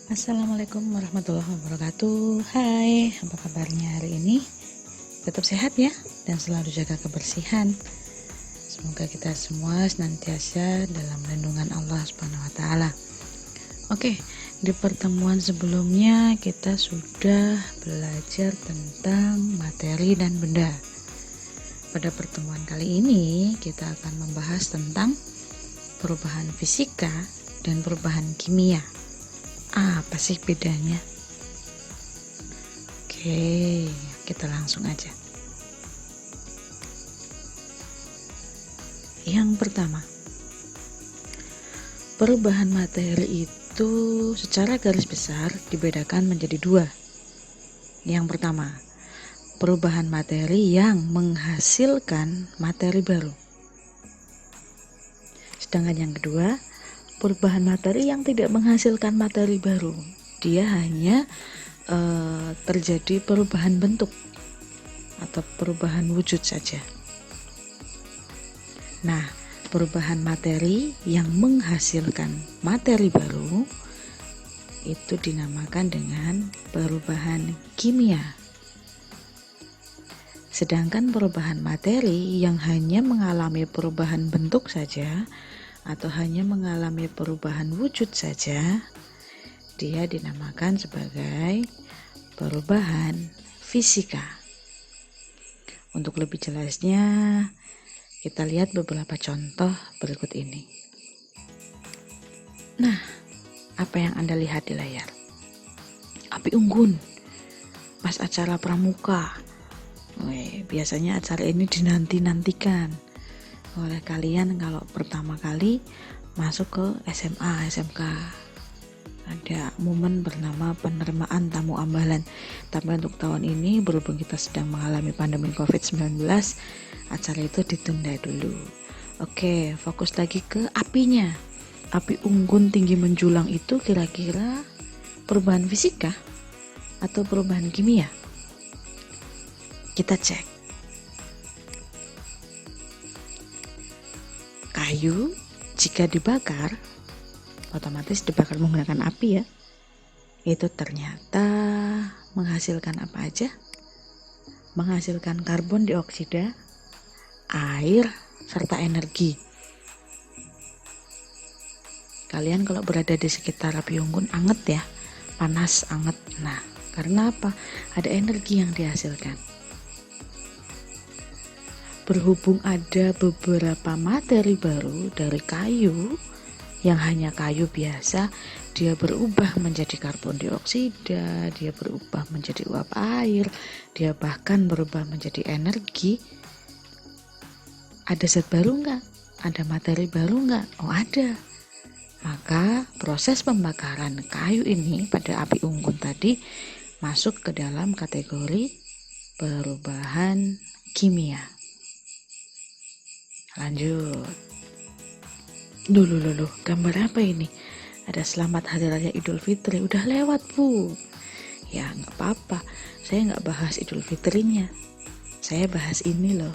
Assalamualaikum warahmatullahi wabarakatuh. Hai, apa kabarnya hari ini? Tetap sehat ya, dan selalu jaga kebersihan. Semoga kita semua senantiasa dalam lindungan Allah Subhanahu wa taala. Oke, di pertemuan sebelumnya kita sudah belajar tentang materi dan benda. Pada pertemuan kali ini kita akan membahas tentang perubahan fisika dan perubahan kimia. Apa sih bedanya? Oke, kita langsung aja. Yang pertama, perubahan materi itu secara garis besar dibedakan menjadi dua. Yang pertama, perubahan materi yang menghasilkan materi baru. Sedangkan yang kedua, perubahan materi yang tidak menghasilkan materi baru. Dia hanya terjadi perubahan bentuk atau perubahan wujud saja. Nah, perubahan materi yang menghasilkan materi baru itu dinamakan dengan perubahan kimia. Sedangkan perubahan materi yang hanya mengalami perubahan bentuk saja atau hanya mengalami perubahan wujud saja, dia dinamakan sebagai perubahan fisika. Untuk lebih jelasnya, kita lihat beberapa contoh berikut ini. Nah, apa yang Anda lihat di layar? Api unggun pas acara pramuka. Biasanya acara ini dinanti-nantikan oleh kalian kalau pertama kali masuk ke SMA, SMK. Ada momen bernama penerimaan tamu ambalan. Tapi untuk tahun ini berhubung kita sedang mengalami pandemi COVID-19, acara itu ditunda dulu. Oke, fokus lagi ke apinya. Api unggun tinggi menjulang itu kira-kira perubahan fisika atau perubahan kimia? Kita cek. Kayu jika dibakar, otomatis dibakar menggunakan api ya, itu ternyata menghasilkan apa aja? Menghasilkan karbon dioksida, air, serta energi. Kalian kalau berada di sekitar api unggun anget ya, panas anget. Nah, karena apa? Ada energi yang dihasilkan. Berhubung ada beberapa materi baru dari kayu yang hanya kayu biasa, dia berubah menjadi karbon dioksida, dia berubah menjadi uap air, dia bahkan berubah menjadi energi. Ada zat baru nggak? Ada materi baru nggak? Oh ada. Maka proses pembakaran kayu ini pada api unggun tadi masuk ke dalam kategori perubahan kimia. Lanjut. Duh, gambar apa ini? Ada selamat hari raya Idul Fitri. Udah lewat Bu. Ya gak apa-apa, saya gak bahas Idul Fitrinya. Saya bahas ini loh.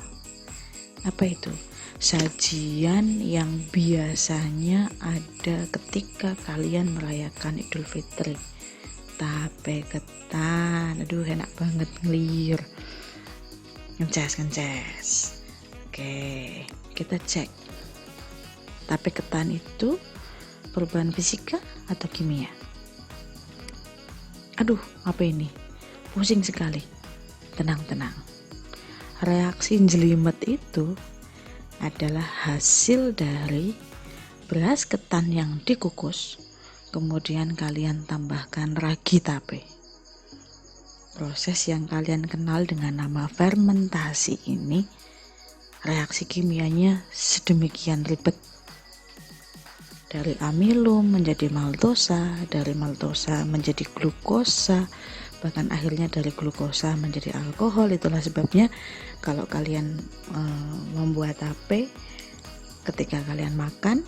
Apa itu? Sajian yang biasanya ada ketika kalian merayakan Idul Fitri. Tape ketan. Aduh enak banget ngelir. Ngeces. Oke, kita cek. Tape ketan itu perubahan fisika atau kimia? Aduh, apa ini? Pusing sekali. Tenang. Reaksi jelimet itu adalah hasil dari beras ketan yang dikukus, kemudian kalian tambahkan ragi tape. Proses yang kalian kenal dengan nama fermentasi ini, reaksi kimianya sedemikian ribet. Dari amilum menjadi maltosa, dari maltosa menjadi glukosa, bahkan akhirnya dari glukosa menjadi alkohol. Itulah sebabnya kalau kalian membuat tape, ketika kalian makan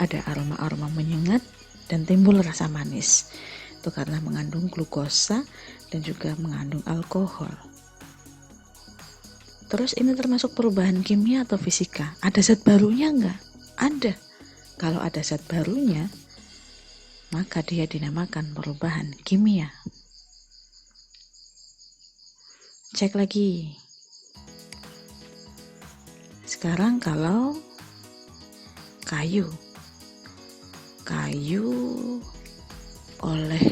ada aroma-aroma menyengat dan timbul rasa manis. Itu karena mengandung glukosa dan juga mengandung alkohol. Terus ini termasuk perubahan kimia atau fisika? Ada zat barunya enggak? Ada. Kalau ada zat barunya, maka dia dinamakan perubahan kimia. Cek lagi. Sekarang kalau kayu oleh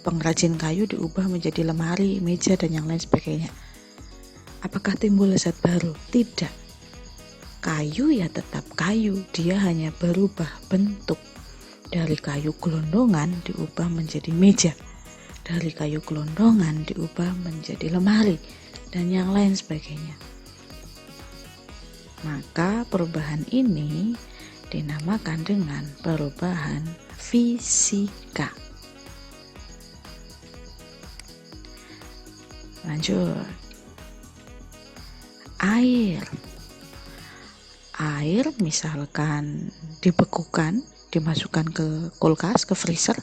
pengrajin kayu diubah menjadi lemari, meja, dan yang lain sebagainya. Apakah timbul zat baru? Tidak. Kayu ya tetap kayu, dia hanya berubah bentuk. Dari kayu gelondongan diubah menjadi meja, dari kayu gelondongan diubah menjadi lemari, dan yang lain sebagainya. Maka perubahan ini dinamakan dengan perubahan fisika. Lanjut. Air misalkan dibekukan, dimasukkan ke kulkas, ke freezer,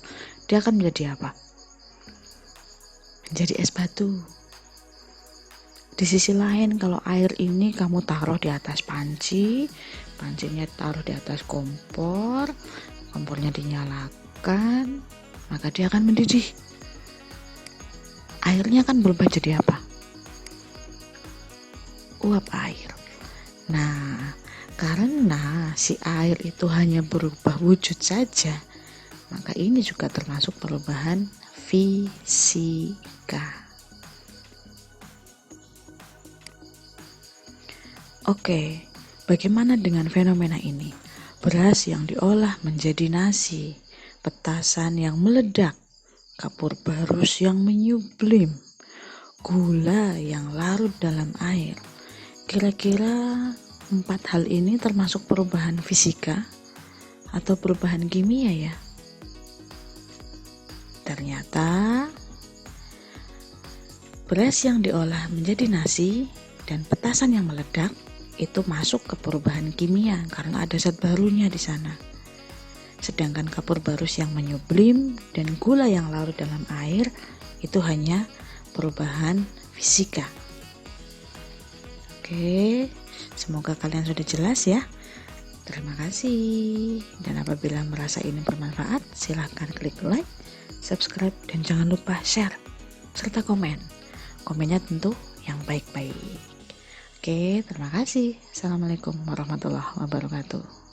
dia akan menjadi apa? Menjadi es batu. Di sisi lain, kalau air ini kamu taruh di atas pancinya taruh di atas kompornya dinyalakan, maka dia akan mendidih. Airnya akan berubah jadi apa? Uap air. Nah, karena si air itu hanya berubah wujud saja, maka ini juga termasuk perubahan fisika. Oke, bagaimana dengan fenomena ini? Beras yang diolah menjadi nasi, petasan yang meledak, kapur barus yang menyublim, gula yang larut dalam air. Kira-kira 4 hal ini termasuk perubahan fisika atau perubahan kimia ya? Ternyata beras yang diolah menjadi nasi dan petasan yang meledak itu masuk ke perubahan kimia karena ada zat barunya di sana. Sedangkan kapur barus yang menyublim dan gula yang larut dalam air itu hanya perubahan fisika. Oke, semoga kalian sudah jelas ya. Terima kasih. Dan apabila merasa ini bermanfaat, silahkan klik like, subscribe, dan jangan lupa share serta komen. Komennya tentu yang baik-baik. Oke, terima kasih. Assalamualaikum warahmatullahi wabarakatuh.